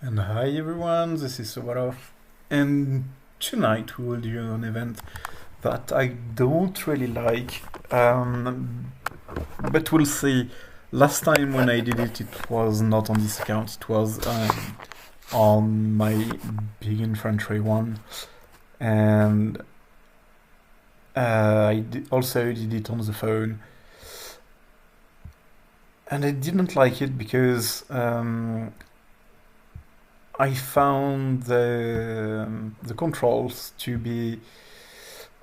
And hi everyone, this is Sovarov, and tonight we will do an event that I don't really like, but we'll see. Last time when I did it, it was not on this account, it was on my big infantry one, and also did it on the phone, and I didn't like it because I found the controls to be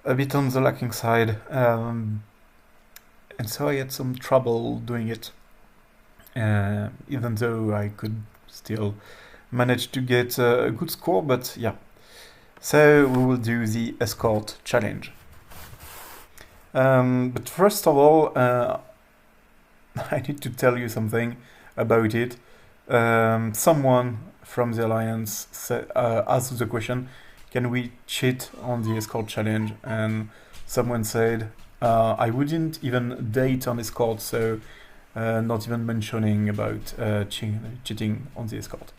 a bit on the lacking side, and so I had some trouble doing it, even though I could still manage to get a good score, but yeah. So we will do the escort challenge. But first of all, I need to tell you something about it. Someone from the Alliance asked the question, can we cheat on the escort challenge? And someone said, I wouldn't even date on escort, so not even mentioning about cheating on the escort.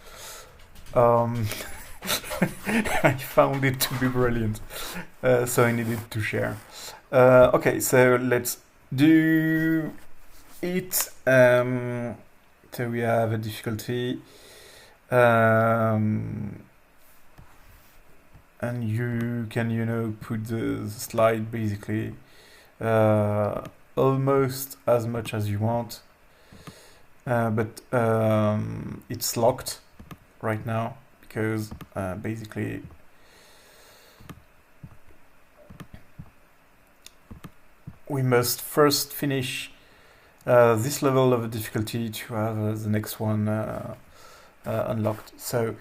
I found it to be brilliant, so I needed to share. Okay, so let's do it. So we have a difficulty. And you can, put the slide basically almost as much as you want, but it's locked right now because basically we must first finish this level of difficulty to have the next one unlocked. So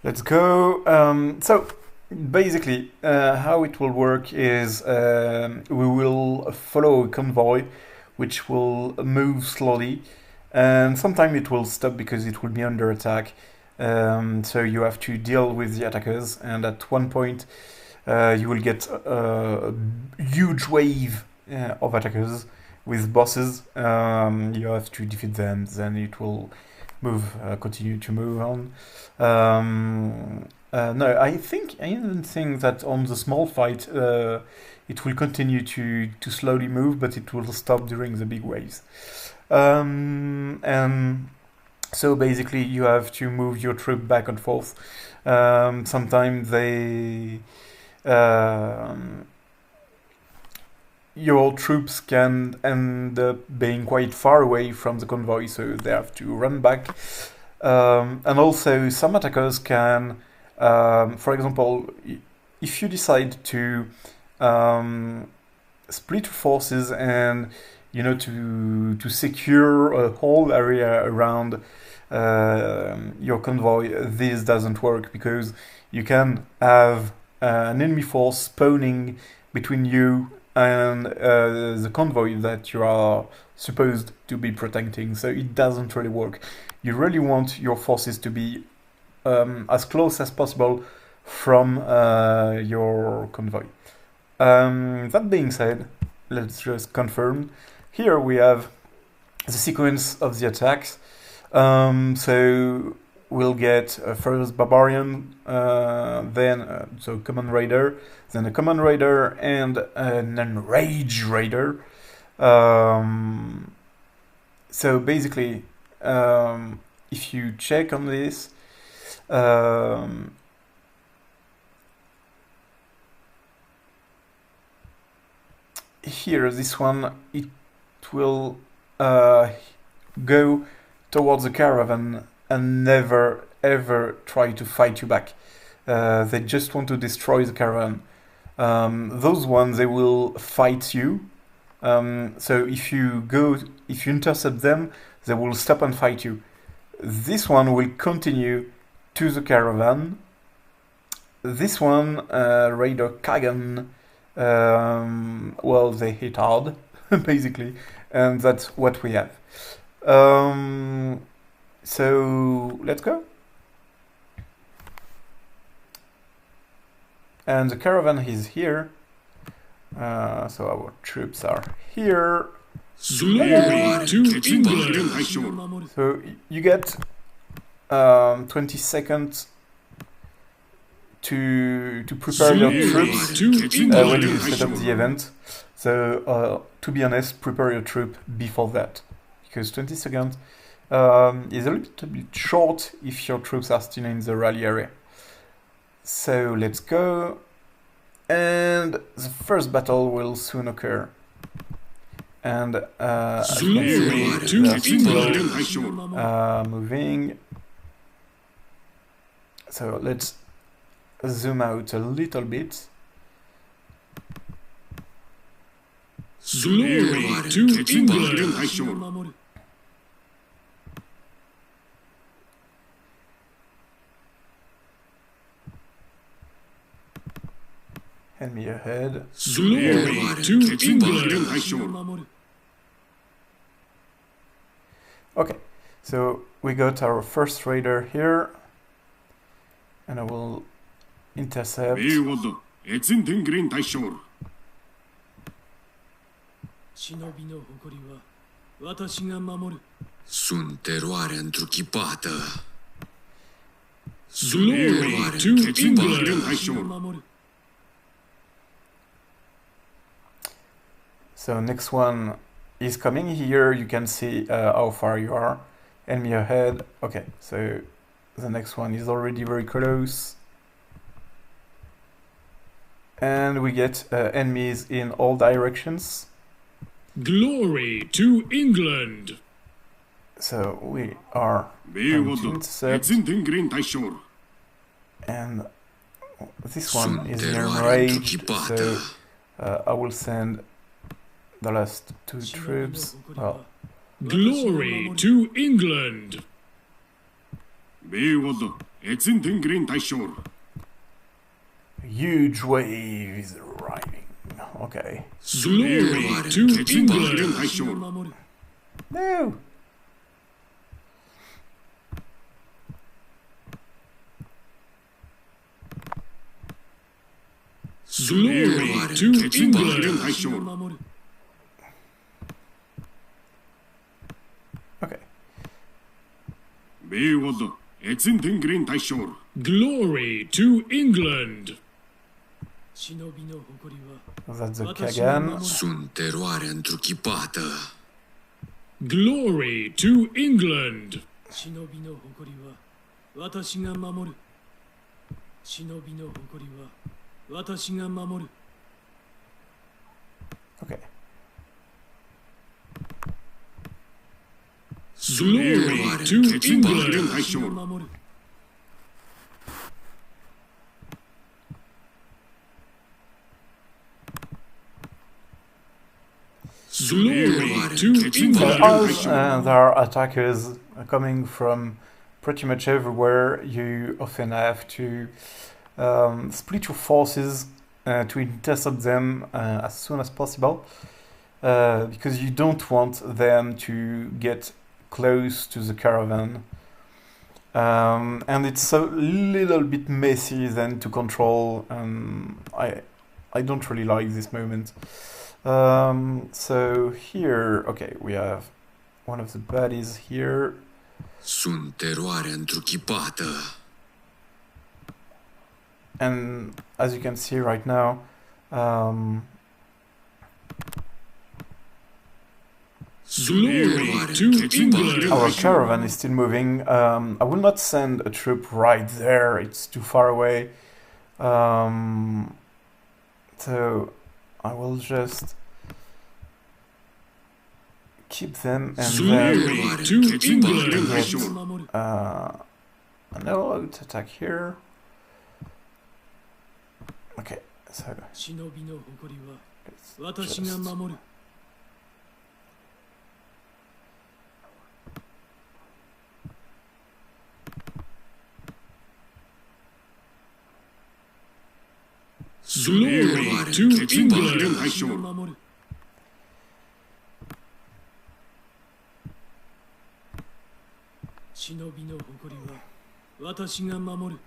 let's go. So basically how it will work is we will follow a convoy which will move slowly, and sometimes it will stop because it will be under attack, so you have to deal with the attackers, and at one point you will get a huge wave of attackers with bosses. You have to defeat them, then it will continue to move on. No, I even think that on the small fight it will continue to slowly move, but it will stop during the big waves. And so basically you have to move your troop back and forth. Sometimes your troops can end up being quite far away from the convoy, so they have to run back. And also some attackers can, for example, if you decide to split forces and to secure a whole area around your convoy, this doesn't work because you can have an enemy force spawning between you and the convoy that you are supposed to be protecting, so it doesn't really work. You really want your forces to be as close as possible from your convoy. That being said, let's just confirm. Here we have the sequence of the attacks. So we'll get first Barbarian, then so Command Raider, then a Command Raider, and an Enraged Raider. So basically, if you check on this, here, this one, it will go towards the Caravan and never ever try to fight you back. They just want to destroy the Caravan. Those ones, they will fight you. So if you intercept them, they will stop and fight you. This one will continue to the Caravan. This one, Raider Kagan, well, they hit hard, basically, and that's what we have. So let's go. And the Caravan is here. So our troops are here. Slavery to England. So you get 20 seconds to prepare your troops when you set up the event. So to be honest, prepare your troop before that, because 20 seconds is a little bit short if your troops are still in the rally area. So let's go, and the first battle will soon occur. And as you can see, they're still moving. So let's zoom out a little bit. Glory to England! Enemy ahead. Glory to England! Okay, so we got our first raider here, and I will intercept. 忍びの誇りは私が守る。 Sunt teroarea întruchipată. Glory to England! So next one is coming. Here you can see how far you are. Enemy ahead. Okay, so the next one is already very close. And we get enemies in all directions. Glory to England! So we are going to intercept. And this one is enraged, so I will send the last two troops. Well, Glory to England! a huge wave is arriving. Okay. Glory to England! No! Glory to England! Okay. Glory to England! 忍びの誇りは That's the Kagan. Sunt teroarea întruchipată. Glory to England! 忍びの誇りは私が守る。忍びの誇りは私が守る。 Okay. Glory to England! 私が守る。 Glory to For England! us, there are attackers coming from pretty much everywhere. You often have to split your forces to intercept them as soon as possible, because you don't want them to get close to the caravan. And it's a little bit messy then to control. I don't really like this moment. So here, okay, we have one of the baddies here. Sunt teroarea întruchipată. And as you can see right now, Glory to England! our caravan is still moving. I will not send a troop right there, it's too far away. So I will just keep them and then Glory to England! get an all-out attack here. Okay, so 忍びの誇りは let's 私が just 守る。 Glory to England! 私が守る。忍びの誇りは私が守る。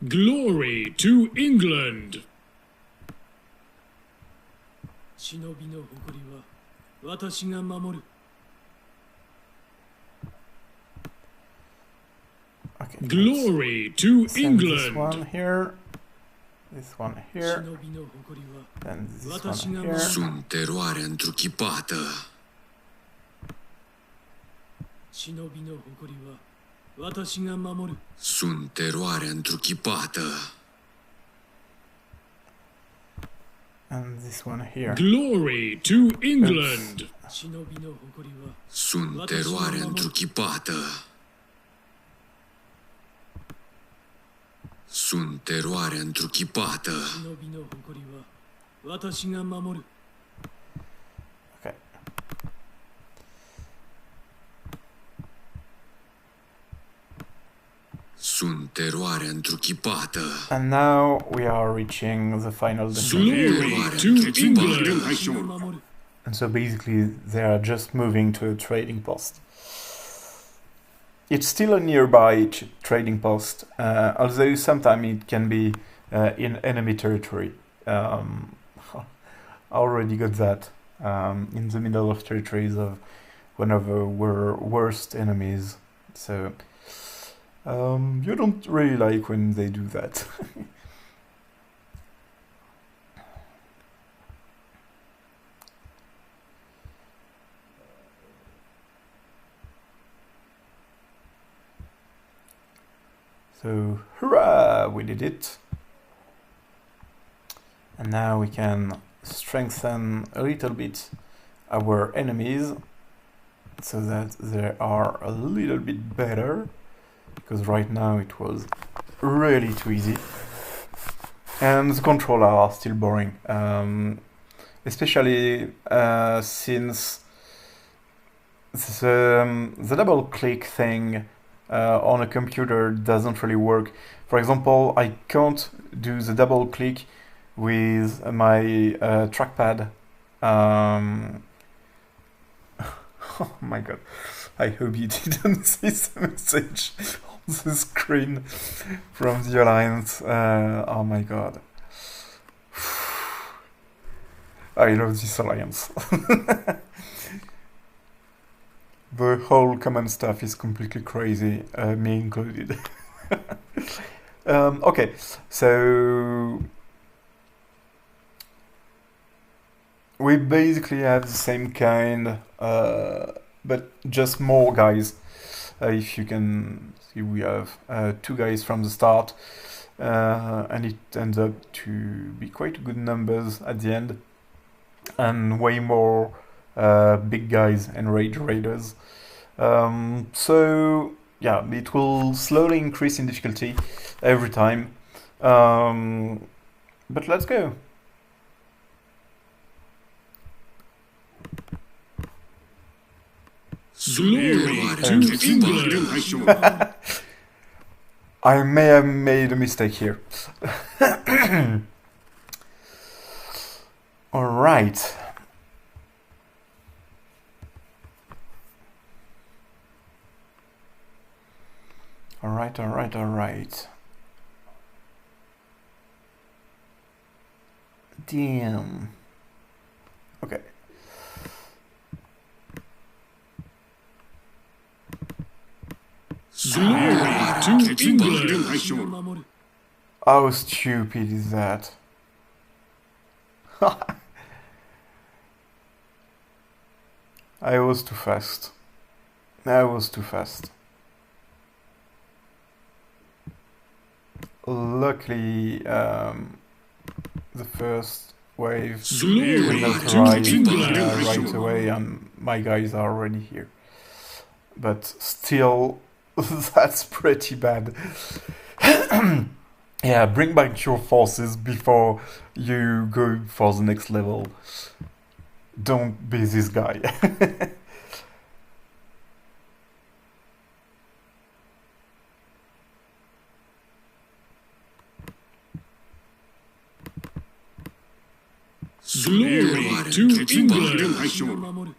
Glory to England! 忍びの誇りは私が守る。Okay. Glory to Send this England. one here. This one here. 忍びの誇りは Then this 私 one が here. 守る Sunt eroarea întruchipată. 忍びの誇りは私が守る Sunt eroarea întruchipată. And this one here. Glory to England. 忍びの誇りは Sunt eroarea întruchipată. Sunt eroarea întruchipată. 忍びの誇りは私が守る Okay. Sunt eroarea întruchipată. And now we are reaching the final destination. Glory to England. 私が守る And so basically they are just moving to a trading post. It's still a nearby trading post, although sometimes it can be in enemy territory. I already got that in the middle of territories of one of our worst enemies. So you don't really like when they do that. So, hurrah! We did it. And now we can strengthen a little bit our enemies so that they are a little bit better, because right now it was really too easy. And the controls are still boring, especially since the double click thing on a computer doesn't really work. For example, I can't do the double click with my trackpad. Oh my god, I hope you didn't see the message on the screen from the Alliance. Oh my god. I love this Alliance. The whole command staff is completely crazy, me included. Okay, so we basically have the same kind, but just more guys. If you can see, we have 2 guys from the start, and it ends up to be quite good numbers at the end, and way more big guys and rage raiders. So yeah, it will slowly increase in difficulty every time. But let's go. Glory to England. I may have made a mistake here. All right. All right. Damn. Okay. Glory to England. 私が守る How stupid is that? I was too fast. Luckily, the first wave Glory will not to arrive England. right away, and my guys are already here. But still, that's pretty bad. Yeah, bring back your forces before you go for the next level. Don't be this guy. Glory to England. 私が守る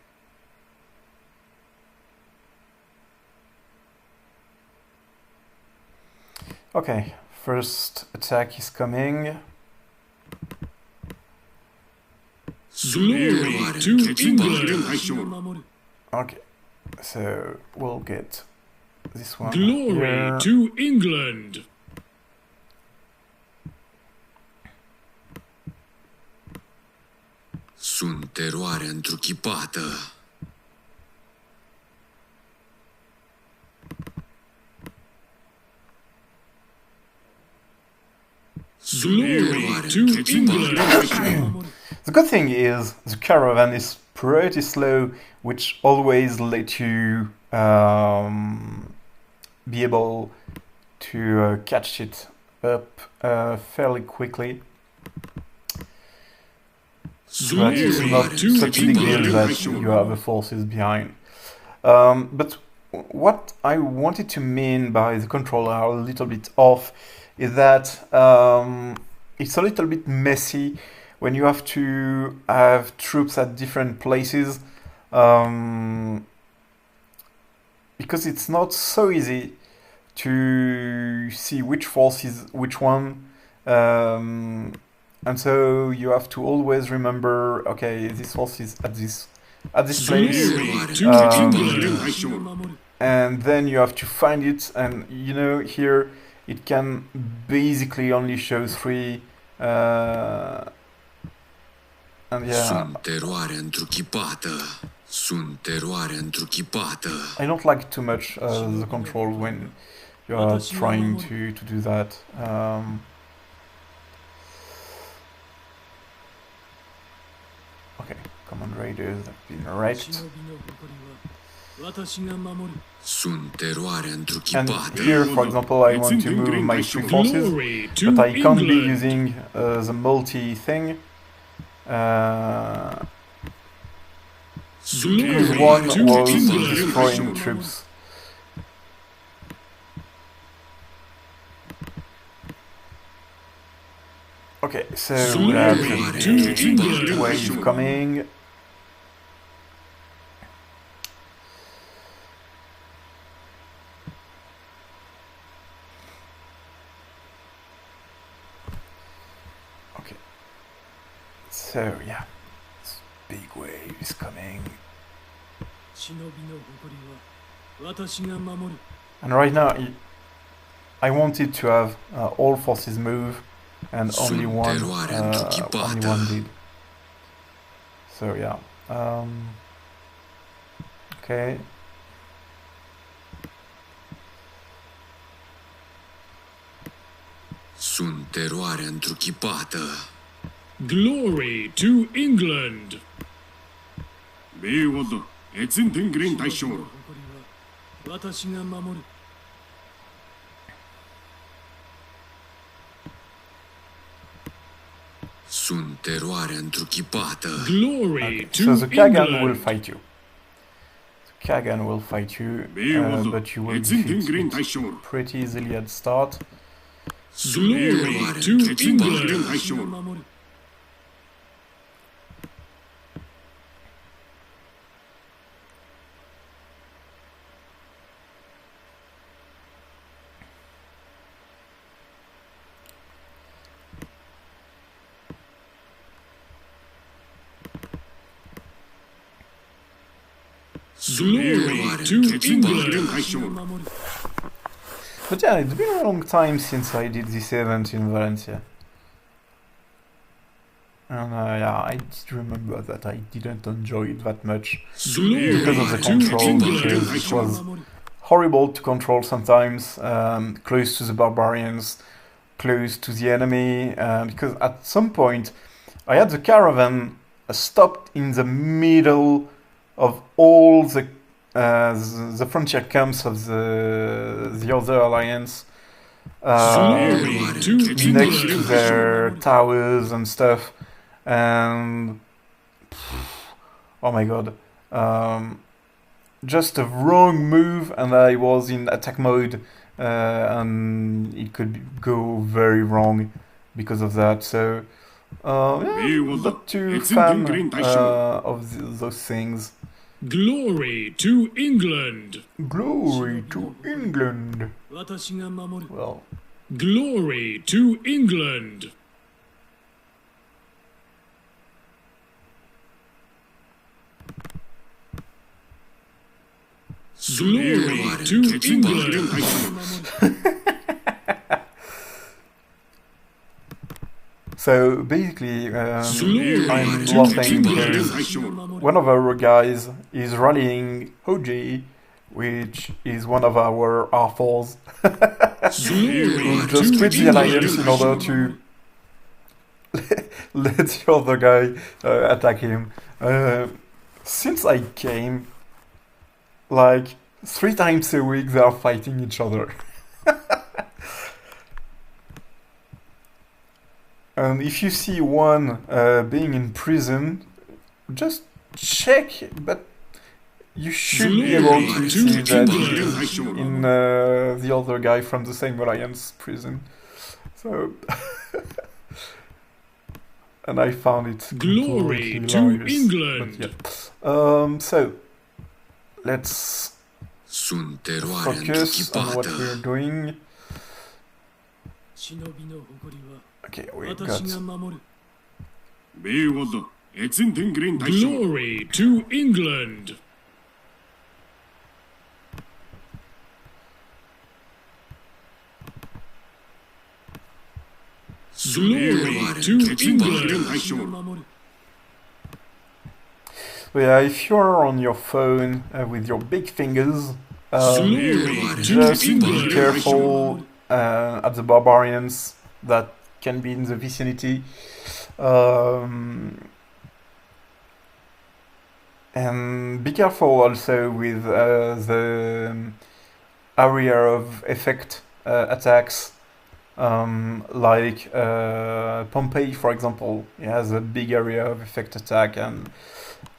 Okay, first attack is coming. Glory to England. 私が守る Okay, so we'll get this one. Glory here. to England. Sunt teroare întruchipată. Glory to England. The good thing is the Caravan is pretty slow, which always let you be able to catch it up fairly quickly. But it's not such a big deal that you have the forces behind. But what I wanted to mean by the controller a little bit off is that it's a little bit messy when you have to have troops at different places, because it's not so easy to see which force is which one, and so you have to always remember, okay, this force is at this place, Glory to England. and then you have to find it, and you know, here it can basically only show 3, and yeah, Sunt teroare întruchipată. Sunt teroare întruchipată. I don't like too much the control when you're trying to do that. Okay, command raiders have been wrecked. Sunt teroare And întruchipată. here, for example, I want to move my 3 forces, Glory to but I can't be England. using the multi thing. Because Glory one to was England. destroying troops. Okay, so we have Glory to the England. wave coming. Okay, so yeah, this big wave is coming. And right now, I wanted to have all forces move, and only one did. So yeah, okay. Sunt teroare întruchipată. Glory to England. 米王だ越前天グレン大将私が守る。 Sunt teroare întruchipată. Glory So to the Kagan will England. fight you. The Kagan will fight you, 米王だ but you will 越前天 defeat グレン it 大将 pretty easily at the start. Glory to 越前天グレン England. 大将私が守る。 Glory to 越前天グレ England. ン大将 But yeah, it's been a long time since I did this event in Valencia. And yeah, I did remember that I didn't enjoy it that much Glory because of the to control, because England. it was horrible to control sometimes, close to the barbarians, close to the enemy, because at some point I had the caravan stopped in the middle of all the frontier camps of the other alliance, Glory to next to England. their towers and stuff, and oh my god, just a wrong move and I was in attack mode, and it could go very wrong because of that. So yeah, not too fan of those things. Glory to England. Glory to England. 私が守る。 Well, Glory to England. Glory to 決戦的連 England. 隊長 So basically, Glory I'm to laughing 決戦的連 because 隊長 one of our guys is rallying OG, which is one of our R4s, Glory who to just quit the alliance England. in order to let the other guy attack him. Since I came, like 3 times a week, they are fighting each other. And if you see one being in prison, just check, but you should be able to Glory see to that England. he's in the other guy from the same alliance prison. So, and I found it Glory completely to hilarious. England. But yeah. So let's Sunt eroarea focus on what întruchipată. we're doing. 忍びの誇りは Okay, we 私 got が守る。名和だ越前天連隊長 Glory to England. Glory to 決戦的連 England. 隊長私が守る。 So yeah, if you're on your phone with your big fingers, Glory to just be England. careful at the barbarians that can be in the vicinity. And be careful also with the area of effect attacks. Like Pompeii, for example, it has a big area of effect attack and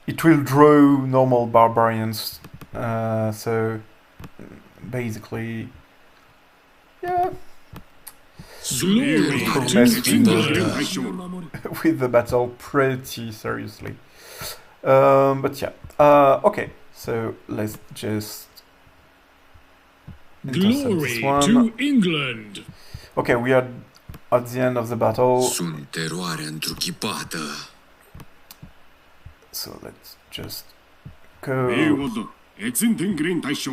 it will draw normal barbarians. So basically, yeah, Glory People to mess with England. 隊長 with the battle pretty seriously. But yeah, okay, so let's just intercept this Glory one. to England. Okay, we are at the end of the battle, Sunt eroarea întruchipată. so let's just 名 go. 和だ越前天連隊長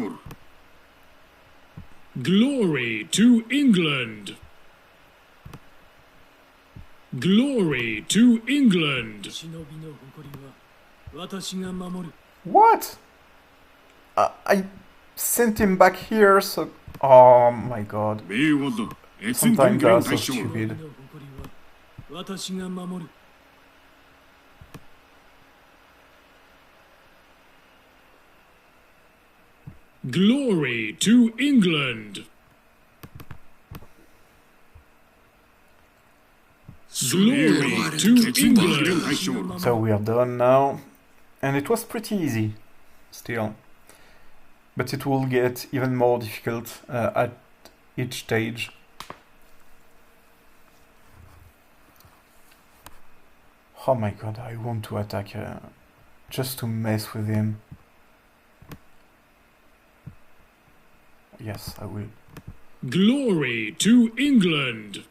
Glory to England. Glory to England. 忍びの誇りは私が守る。 What? I sent him back here, so. Oh my god. 名和だ越前天 Sometimes they 連 are so 隊長 忍び stupid. の誇りは私が守る。 Glory to England. Glory to 決戦的連 England. 隊長 So we are done now. And it was pretty easy, still. But it will get even more difficult at each stage. Oh my god, I want to attack just to mess with him. Yes, I will. Glory to England.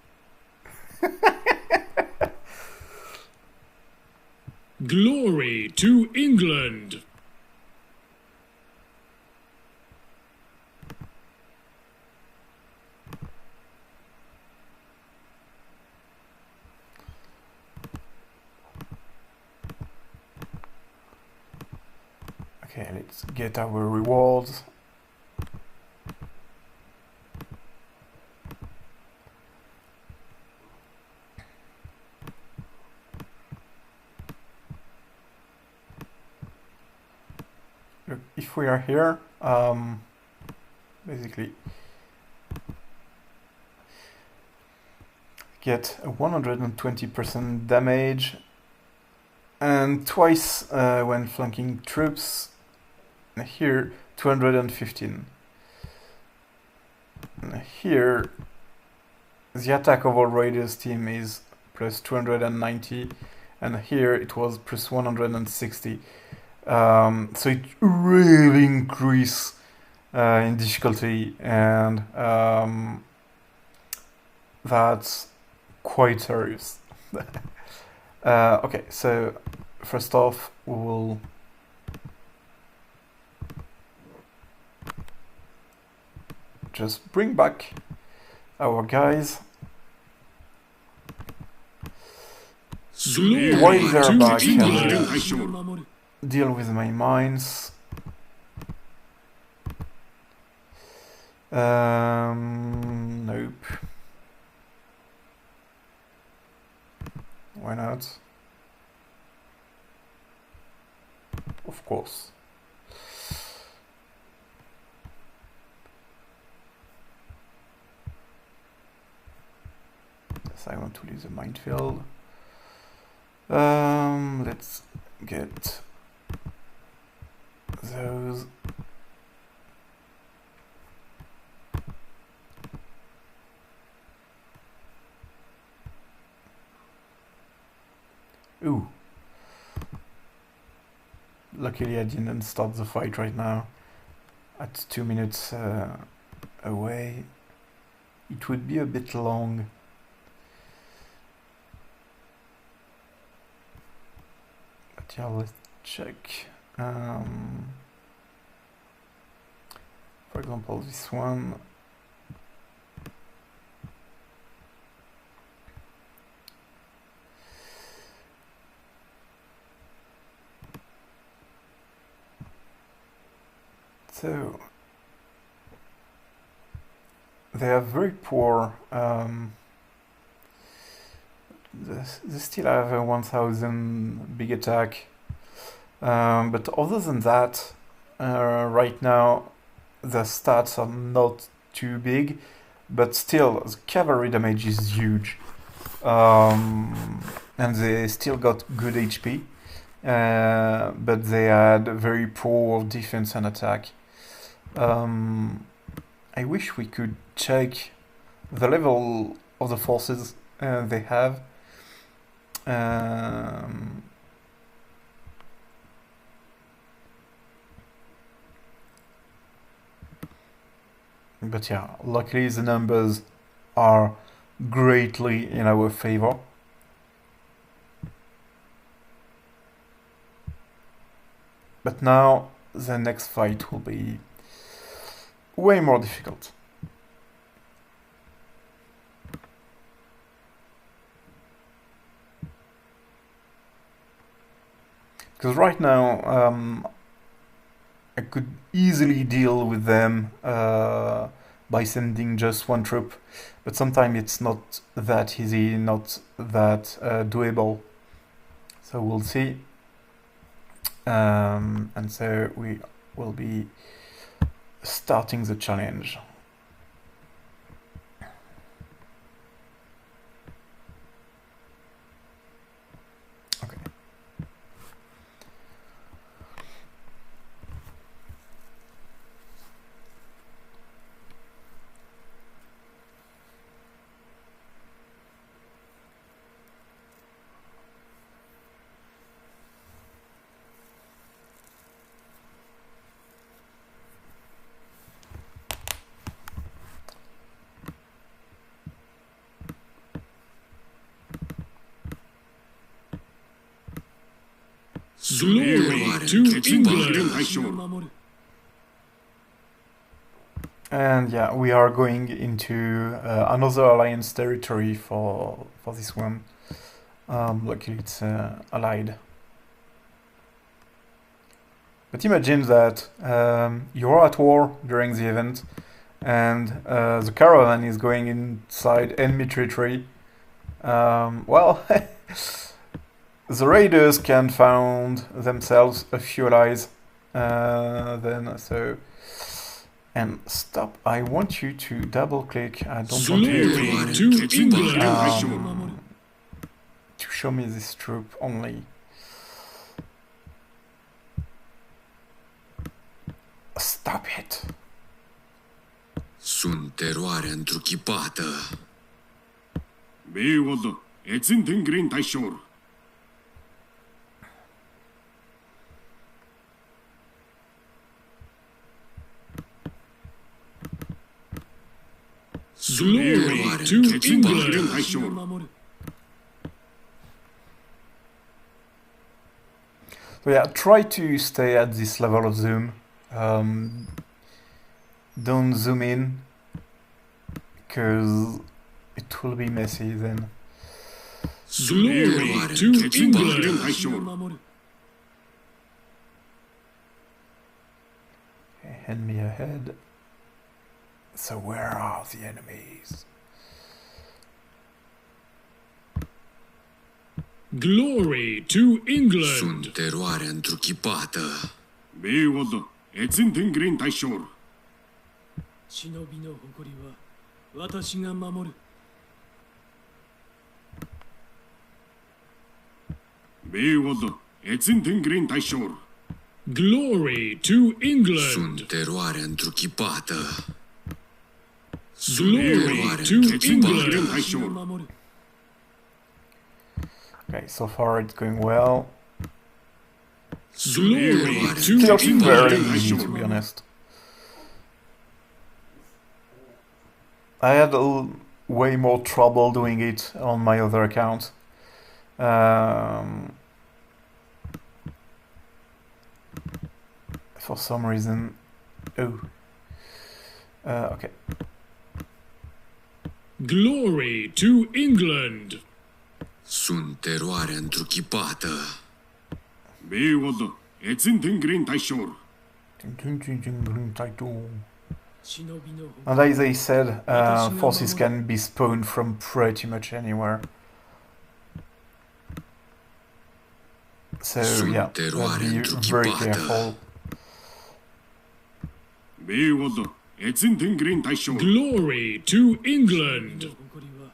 Glory to England. Okay, let's get our rewards. Look, if we are here, basically get a 120% damage and twice when flanking troops. Here 215. And here the attack of our raiders team is plus 290 and here it was plus 160. So it really increased in difficulty and that's quite serious. Okay, so first off we will just bring back our guys. Glory While they're to back, England. 大将 deal with my mines. Nope. Why not? Of course. Yes, I want to leave the minefield. Let's get those. Ooh. Luckily I didn't start the fight right now. At 2 minutes away. It would be a bit long. But yeah, let's check. For example, this one. So they are very poor. They still have a 1000 big attack, but other than that, right now the stats are not too big, but still the cavalry damage is huge, and they still got good HP, but they had very poor defense and attack. I wish we could check the level of the forces they have. But yeah, luckily the numbers are greatly in our favor. But now the next fight will be way more difficult. Because right now I could easily deal with them by sending just one troop, but sometimes it's not that easy, not that doable. So we'll see. And so we will be starting the challenge. Okay. Glory to England. 大将 守る And yeah, we are going into another alliance territory for this one. Luckily it's allied. But imagine that you're at war during the event and the caravan is going inside enemy territory. Well, the raiders can found themselves a few allies then, so... And stop, I want you to double click, I don't want you Glory to England. 大将 to show me this troop only. Stop it! Sunt teroarea întruchipată. 名誉的 Etzin Green 大将 Glory to England. 大将 守る So yeah, try to stay at this level of zoom. Don't zoom in. because it will be messy then. Glory to England. 私が守る Okay, hand me ahead. So where are the enemies? Glory to England. Sunt teroarea întruchipată. 名誉だ。越前天グリーン大将。忍びの誇りは私が守る 名誉だ。越前天グリーン大将。 Glory to England. Sunt teroarea întruchipată. Glory to 越前天グリーン England. 大私が将。守る Okay, so far it's going well. Glory to Still very England. easy, to be honest. I had way more trouble doing it on my other account. For some reason. Oh. Okay. Glory to England. Sunt teroarea întruchipată. 名誉だ。越前天グリーン大将。 忍びの And as I said, forces can be spawned from pretty much anywhere. So yeah, be very careful. 名誉だ。越前天グリーン大将。 Glory to England. 誇りは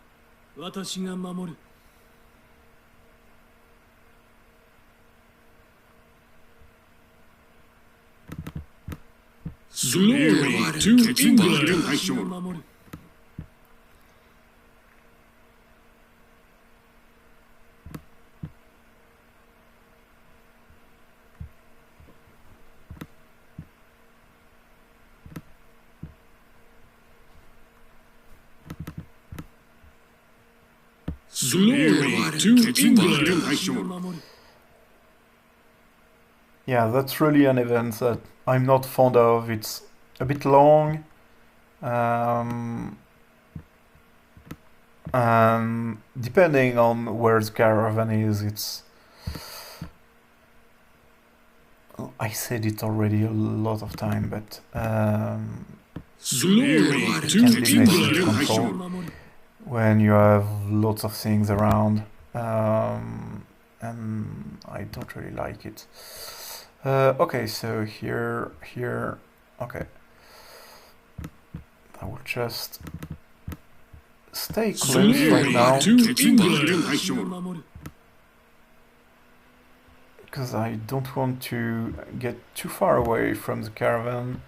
私が守る Glory to 越前天グリー England. ン大将。私が守る Glory to 越前天グリ England. ーン大将。 守る Yeah, that's really an event that I'm not fond of. It's a bit long. And depending on where the caravan is, it's... I said it already a lot of time, but Glory to can be messy to England. control 守る when you have lots of things around. And I don't really like it. Okay, so here, okay. I will just stay close right now, to 越前天グリーン England. 大私が将。守る because I don't want to get too far away from the caravan.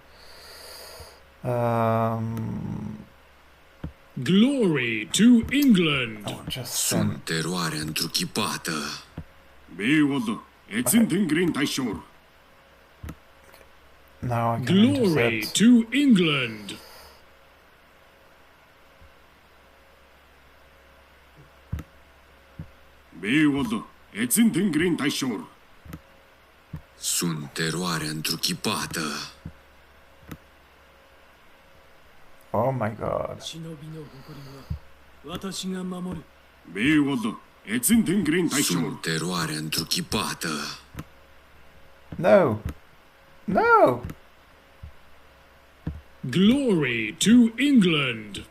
Glory to England. I will just send... Sunt teroarea întruchipată. 名誉だ。越前天グリーン大将。 Now I can Glory intercept. to England. 名誉だ。越前天グリーン大将。 Sunt teroarea întruchipată. Oh my god. 忍びの誇りは私が守る名誉だ。越前天グリーン大将。 Sunt teroarea întruchipată. No! No! Glory to England.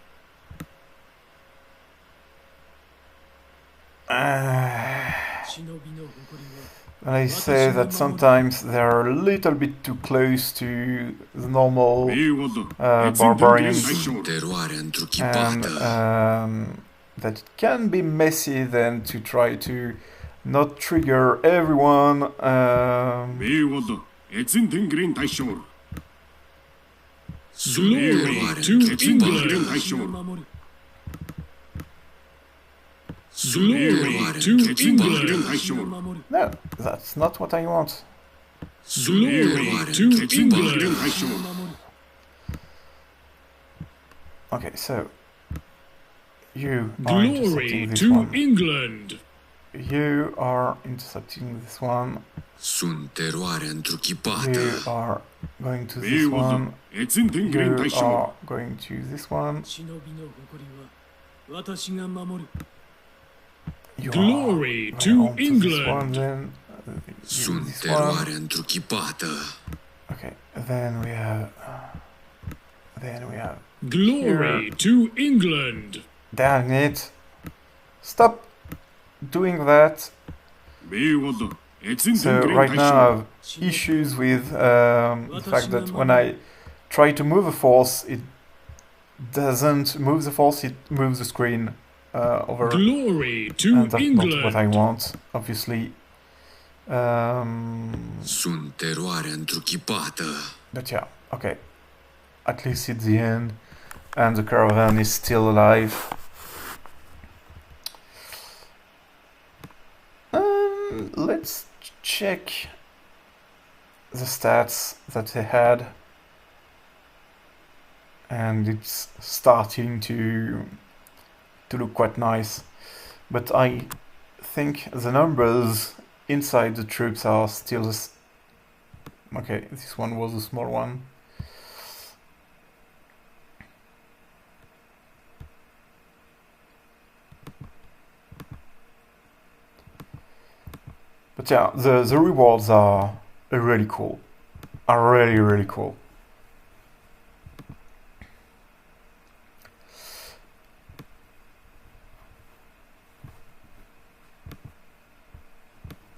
Ah. 忍びの誇りは And I say that sometimes they're a little bit too close to the normal 名誉だ。越前天グリーン barbarians, 大将。 Teroarea and întruchipată. that it can be messy then to try to not trigger everyone. 名誉だ。越前天グリーン大将。 Glory to 越前天グリーン England. 大将。私が守る Glory to 越前天グリー England. ン大将。 守る No, that's not what I want. Glory to 越前天グリー England. ン大将。 守る Okay, so you are Glory intercepting this to one. England. you are intercepting this one. Sunt teroare întruchipată. You are going to 名 this 誉 one. 越前天元 You 大将 are going to this one. 忍びの誇りは私が守る。 You Glory are to going on to this England. one then. You Sunt this one. teroare întruchipată. Okay, then we have. Glory to England. Dang it! Stop doing that. 名誉だ越前 So 天元 right 大 now I 将 have issues with the fact that when I try to move a force, it doesn't move the force; it moves the screen over, Glory to and that's not what I England. want, obviously. Sunt teroare întruchipată. But yeah, okay. At least it's the end, and the caravan is still alive. Let's check the stats that they had, and it's starting to look quite nice. But I think the numbers inside the troops are still okay. This one was a small one. But yeah, the rewards are really cool. Are really, really cool.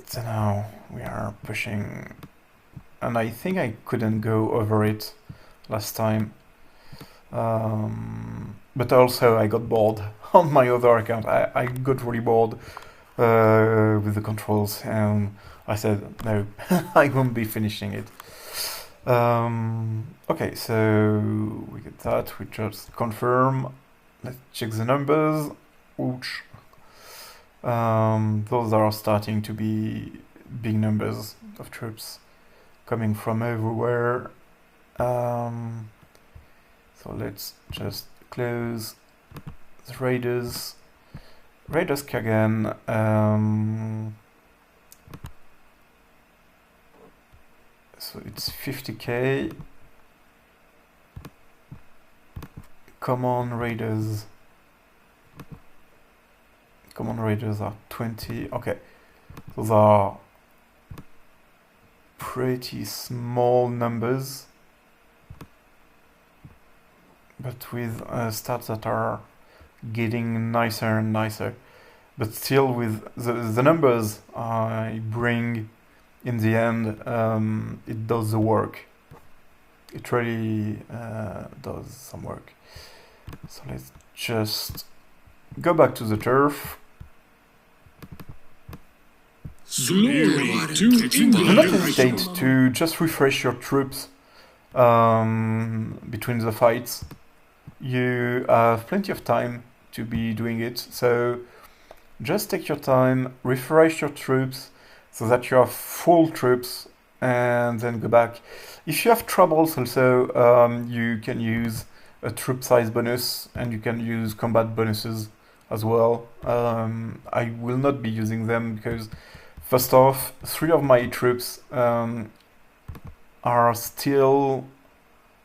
So now we are pushing, and I think I couldn't go over it last time. But also I got bored on my other account. I got really bored with the controls, and I said no, I won't be finishing it. Okay, so we get that. We just confirm. Let's check the numbers. Ouch. Those are starting to be big numbers of troops coming from everywhere. So let's just close the raiders. Raiders Kagan. So it's 50k. Come on, raiders. Come on, raiders are 20. Okay, those are pretty small numbers, but with stats that are getting nicer and nicer. But still, with the numbers I bring in the end, it does the work. It really does some work. So let's just go back to the turf. Glory to Do not England. hesitate to just refresh your troops between the fights. You have plenty of time to be doing it, so just take your time, refresh your troops so that you have full troops, and then go back. If you have troubles also, you can use a troop size bonus, and you can use combat bonuses as well. I will not be using them because first off, 3 of my troops are still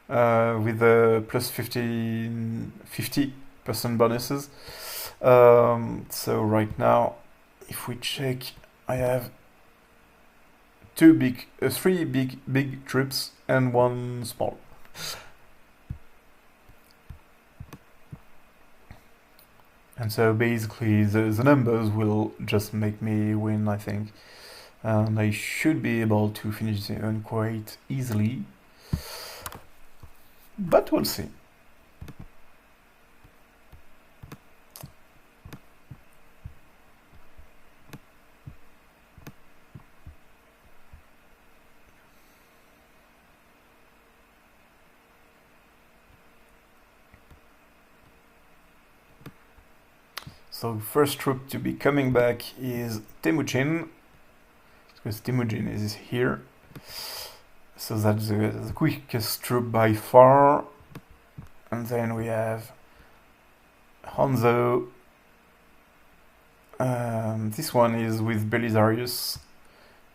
with the plus 50% bonuses. So right now, if we check, I have 3 big troops and 1 small. And so basically the numbers will just make me win, I think. And I should be able to finish the event quite easily. But we'll see. So first troop to be coming back is Temujin, because Temujin is here. So that's the quickest troop by far. And then we have Hanzo, This one is with Belisarius,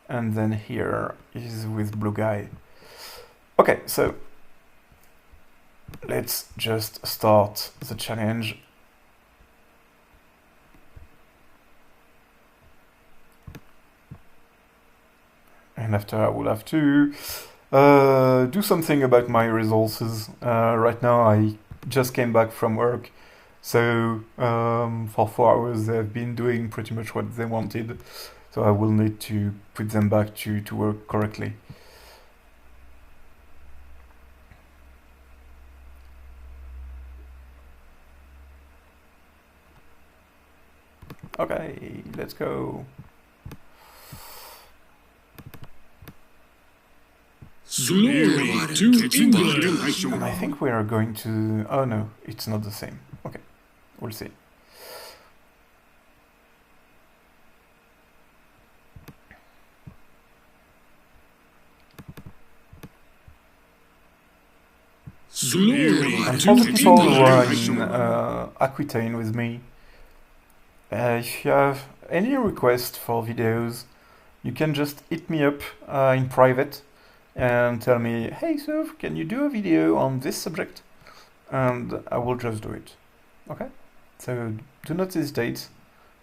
and then here is with Blue Guy. Okay, so let's just start the challenge. And after I will have to do something about my resources. Right now I just came back from work, so for 4 hours they've been doing pretty much what they wanted, so I will need to put them back to work correctly. Okay, let's go. Glory to England. And I think we are going to... Oh no, it's not the same. Okay, we'll see. Glory And to for the people who are England. in Aquitaine with me, if you have any request for videos, you can just hit me up in private and tell me, hey Soph, can you do a video on this subject? And I will just do it. Okay? So do not hesitate.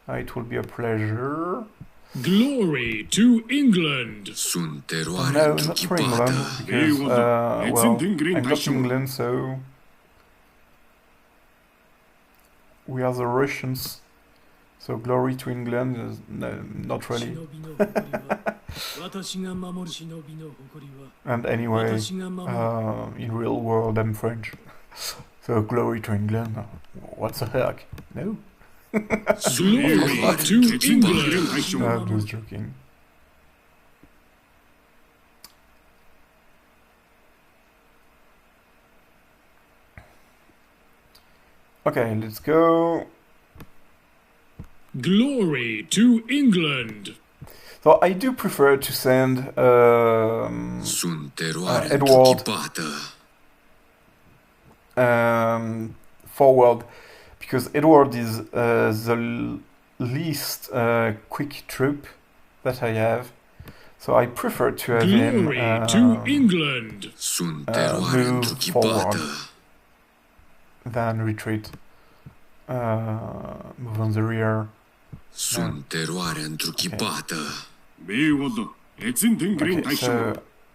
It will be a pleasure. Glory to England. Sunt Oh, eroare no, not for England, întruchipată. because, well, I'm not Sure. England, so we are the Russians. So glory to England is no, not really. 忍びの誇りは私が守る忍びの誇りは And anyway, 私が守る in real world I'm French. So glory to England. What the heck? No? Glory to England. No, I'm just joking. Okay, let's go. Glory to England. So I do prefer to send Sunt eroare Edward întruchipată. forward, because Edward is the least quick troop that I have. So I prefer to have him Glory to England. Sunt eroare move întruchipată. than retreat. Move on the rear. Sunt eroare întruchipată. Okay, so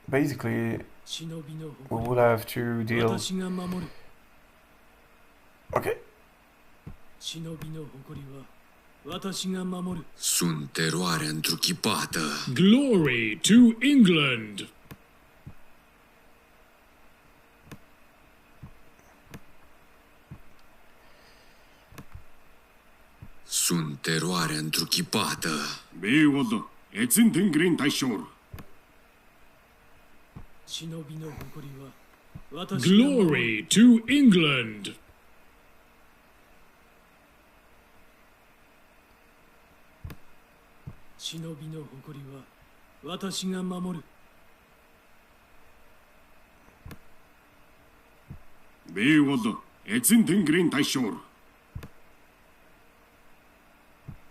basically 忍びの we 誇 will have to り deal. 私が守る Okay, 忍びの誇りは私が守る Sunt eroare întruchipată. Glory to England. Sunt eroare întruchipată. 忍びの誇りは私が守る Glory to England. 忍びの誇りは私が守る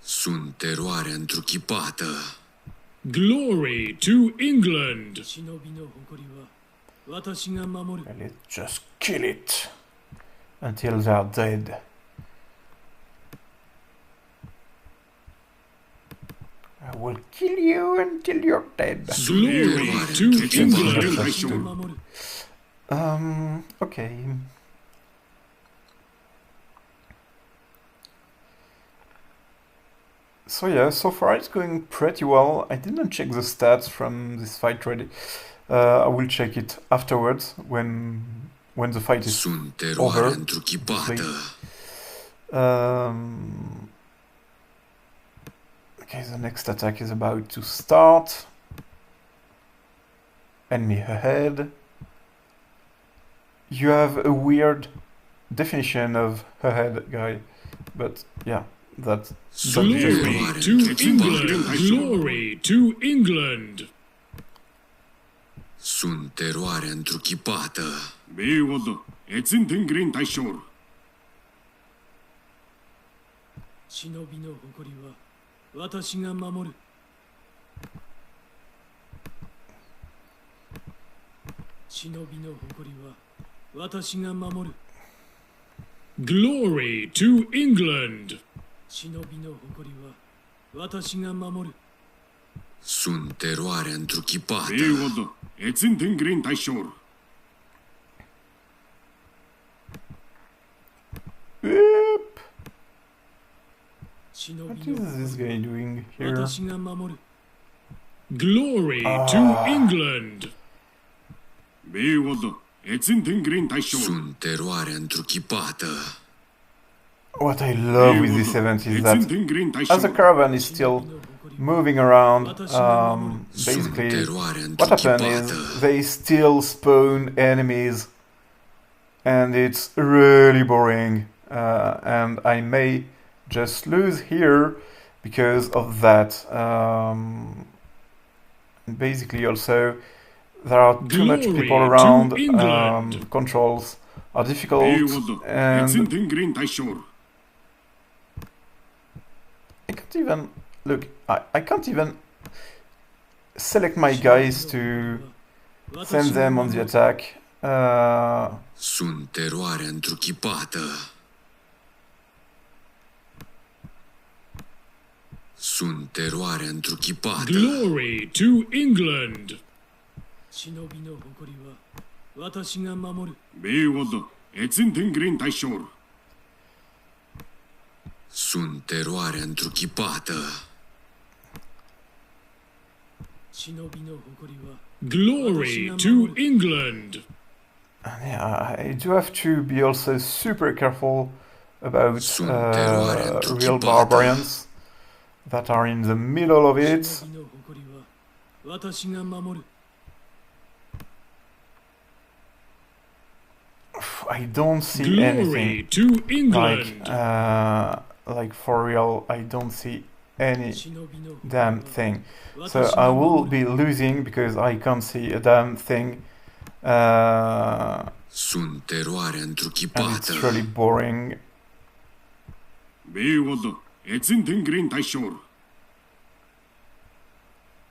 Sunt eroare întruchipată. Glory to England. 忍びの誇りは私が守る let's just kill it until they are dead. I will kill you until you're dead. Glory to England. 私が守る Okay. So yeah, so far it's going pretty well. I didn't check the stats from this fight ready. I will check it afterwards when the fight is Sunt eroare over. întruchipată. Okay, the next attack is about to start. Enemy ahead. You have a weird definition of ahead, guy, but yeah, that's Glory to England. Glory to England. Sunt eroare întruchipată. 忍びの誇りは私が守る。忍びの誇りは私が守る。 Glory to England! 忍びの誇りは私が守る。 Sunt teroare întruchipată. Văd, ețin din green tașor. Whoop. 忍 What びの is this 誇り guy doing は here? 私が守る。 Glory to England! Văd, ețin din green tașor. Sunt teroare întruchipată. What I love with this event is that Ețin din green as the tașor. caravan is still moving around, Sunt basically teroare what happens întruchipată. is they still spawn enemies, and it's really boring. And I may just lose here because of that. Basically, also there are too much Glory people to around. England. Controls are difficult, Văd, ețin and din green tașor. I can't even look. I can't even select my guys to send them on the attack. Sunt teroare întruchipată. Sunt teroare întruchipată. Glory to England! 忍びの誇りは私が守る。 Văd, ețin din green tașor. Sunt teroare întruchipată. 忍びの誇りは Glory to England! Yeah, I do have to be also super careful about real barbarians that are in the middle of it. 忍びの誇りは私が守る。 I don't see Glory anything to England! like for real. I don't see any 忍びの damn thing. So 私 I が will 守る。 be losing because I can't see a damn thing. Sunt teroare And întruchipată. it's really boring. Văd, ețin din green tașor.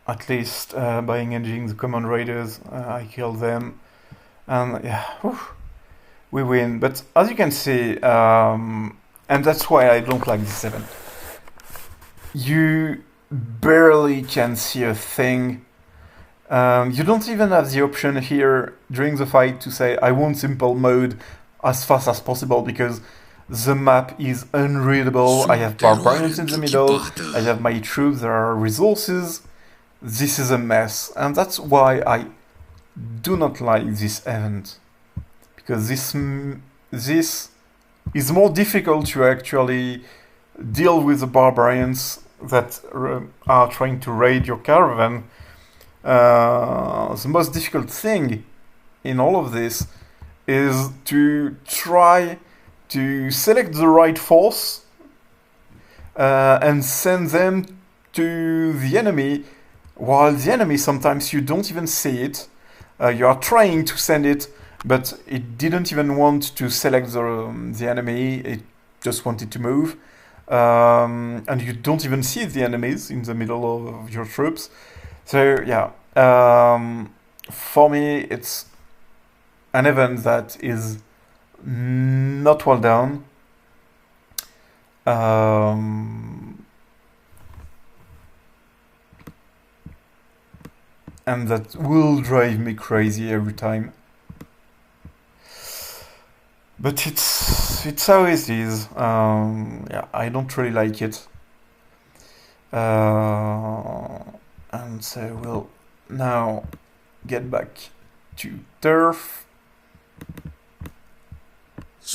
At least by engaging the common raiders, I kill them, and yeah, whew, we win. But as you can see, and that's why I don't like this event, you barely can see a thing. You don't even have the option here during the fight to say I want simple mode as fast as possible because the map is unreadable. I have barbarians in the middle, I have my troops, there are resources. This is a mess, and that's why I do not like this event, because this is more difficult to actually deal with the barbarians that are trying to raid your caravan. The most difficult thing in all of this is to try to select the right force and send them to the enemy, while the enemy sometimes you don't even see it. You are trying to send it, but it didn't even want to select the enemy, it just wanted to move. And you don't even see the enemies in the middle of your troops. So yeah, for me it's an event that is not well done. And that will drive me crazy every time. But it's how it is. Yeah, I don't really like it. And so we'll now get back to turf.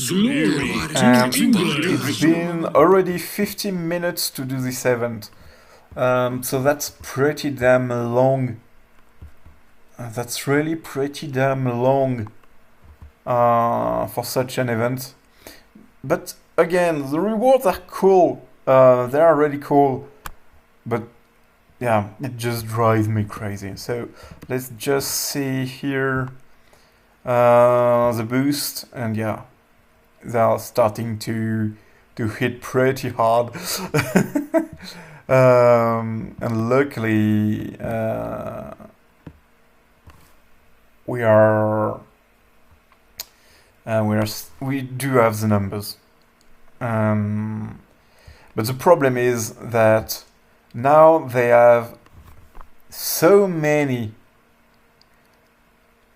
Glory to And England! it's been already 15 minutes to do this event. So that's pretty damn long. That's really pretty damn long for such an event. But again, the rewards are cool. They are really cool. But yeah, it just drives me crazy. So let's just see here the boost, and yeah, they are starting to hit pretty hard. And luckily, we are we do have the numbers. But the problem is that now they have so many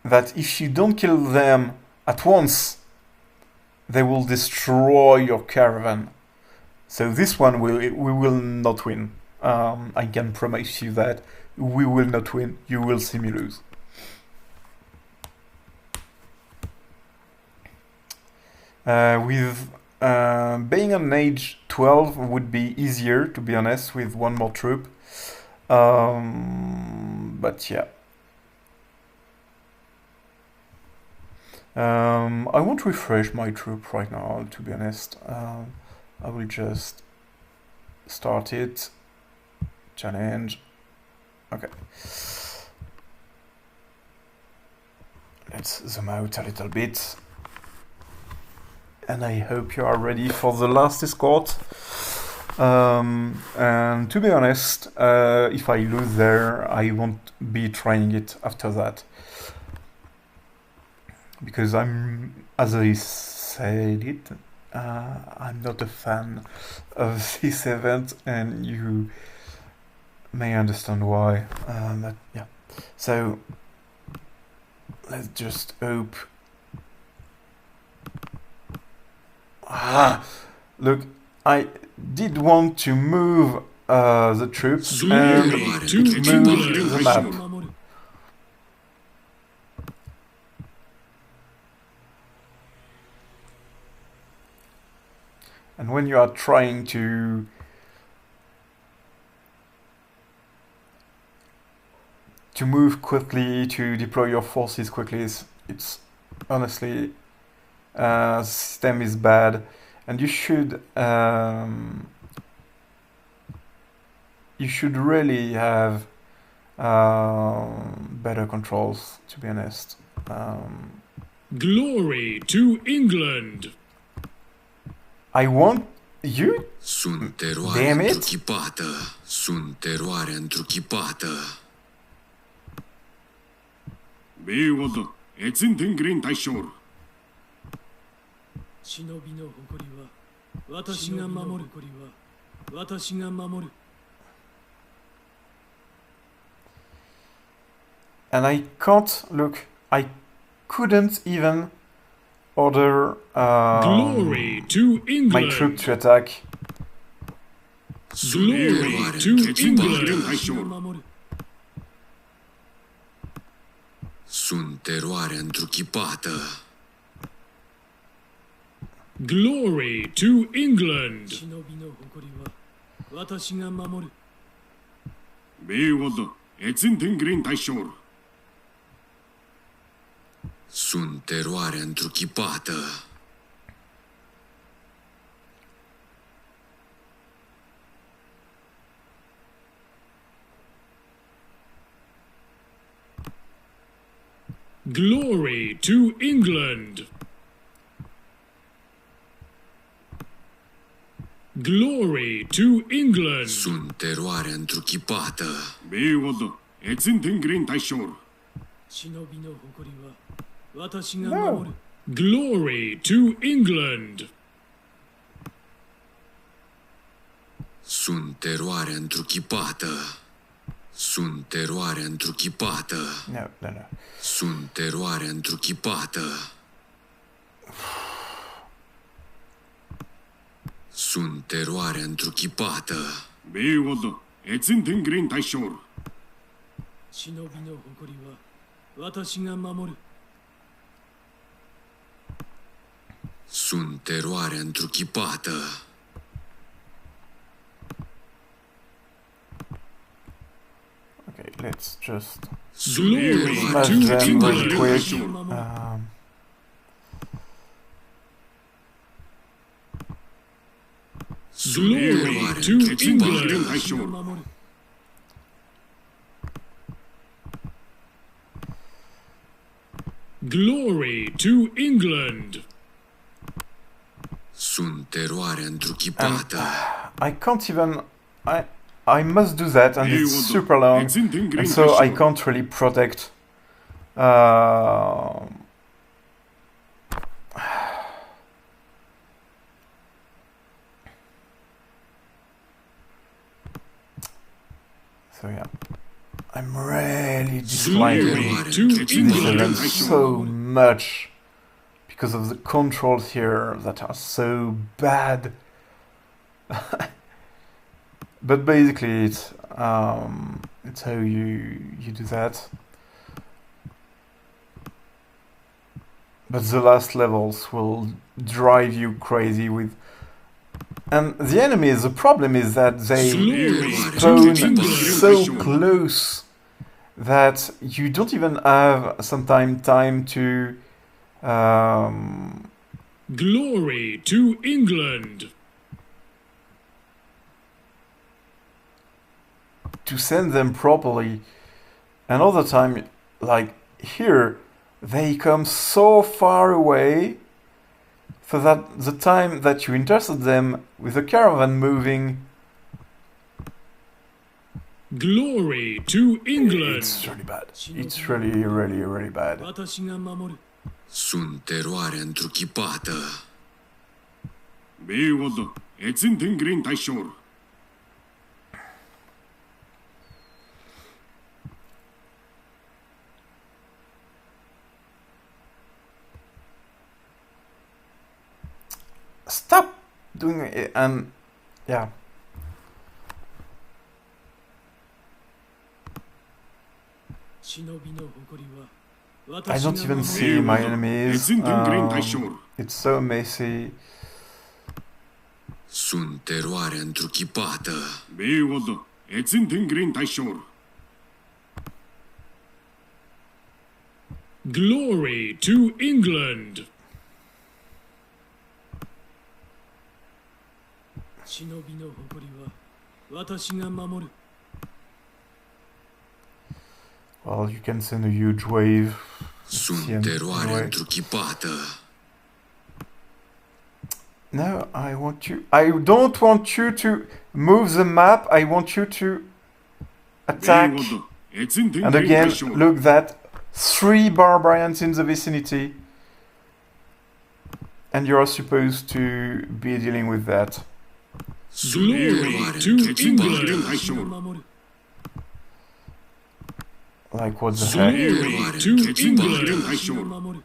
that if you don't kill them at once, they will destroy your caravan. So this one we will not win. I can promise you that we will not win. You will see me lose. With being on age 12 would be easier, to be honest, with one more troop. But yeah. I won't refresh my troop right now, to be honest. I will just start it. Challenge. Okay. Let's zoom out a little bit. And I hope you are ready for the last escort. And to be honest, if I lose there, I won't be trying it after that. Because as I said it, I'm not a fan of this event, and you may understand why. But yeah, so let's just hope. Look, I did want to move the troops and move the map. And when you are trying to move quickly, to deploy your forces quickly, it's honestly, the system is bad, and you should really have better controls, to be honest. Glory to England! I want you? Sunt eroare Damn it. întruchipată. Sunt eroare întruchipată. 米沃德、エツンテングリン大将。忍びの誇りは私が守る。私が守る。 And I can't look. I couldn't even order Glory to my troop England! to attack. Glory to エツンテングリン England! 大将。 守る。 Sunt eroare întruchipată. Glory to England! 忍びの誇りは私が守る。米沃德、エツンテングリン大将。 Sunt eroare întruchipată. Glory to England! Glory to England! Sunt eroare întruchipată. 米沃德、エツンテングリン大将。忍びの誇りは私が守る。 Glory to England! Sunt eroare întruchipată. Sunt eroare întruchipată. No, no, no. Sunt eroare întruchipată. Sunt eroare întruchipată. 米沃德、エツンテングリン大将。忍びの誇りは私が守る。 Sunt eroare întruchipată. Okay, let's just Glory smash to them really England! quick. Glory to エツンテングリン England! 大将。 守る。 Glory to England! Sunt eroare întruchipată. I can't even. I must do that, and it's super long, and so I can't really protect. So yeah, I'm really disliking Glory to this event England. so much because of the controls here that are so bad. But basically, it's how you do that. But the last levels will drive you crazy with. And the enemies, the problem is that they Glory spawn to England. so close that you don't even have sometimes time to Glory to England. to send them properly. Another time, like here, they come so far away so that the time that you intercept them with the caravan moving, Glory to England. it's really bad. It's really, really, really bad. 私が守る Sunt eroarea întruchipată. Beewad, Etzinten Green Taishore. Stop doing it, and yeah. I don't even see my enemies. It's so messy. Sunt eroarea întruchipată. Beewad, Etzinten Green Taishore. Glory to England. 忍びの誇りは私が守る Well, you can send a huge wave. Sunt eroarea întruchipată. No, I don't want you to move the map. I want you to attack. And again, look, that 3 barbarians in the vicinity. And you're supposed to be dealing with that. Glory to England. 私が守る Like, what the heck? Glory to England. 私が守る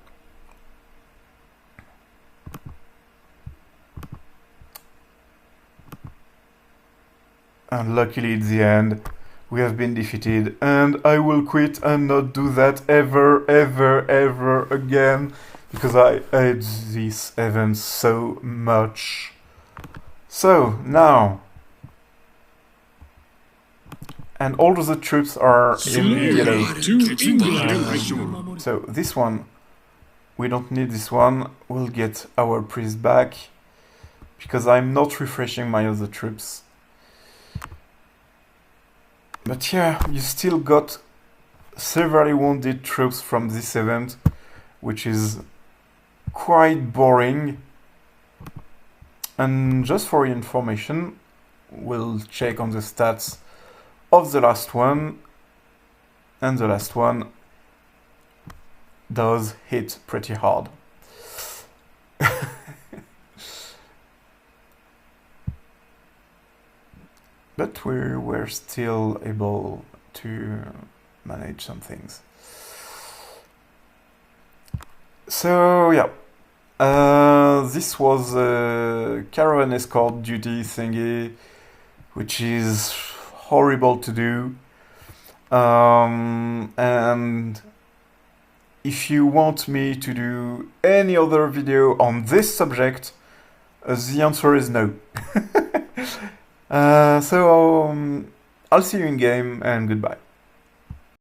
And luckily, at the end, we have been defeated. And I will quit and not do that ever, ever, ever again. Because I hate this event so much. So, now. And all of the troops are in yellow. Glory to England. 私が守る So, this one. We don't need this one. We'll get our priest back. Because I'm not refreshing my other troops. But yeah, you still got severely wounded troops from this event, which is quite boring. And just for your information, we'll check on the stats of the last one. And the last one does hit pretty hard. But we're still able to manage some things. So yeah, this was a caravan escort duty thingy, which is horrible to do. And if you want me to do any other video on this subject, the answer is no. So I'll see you in game, and goodbye.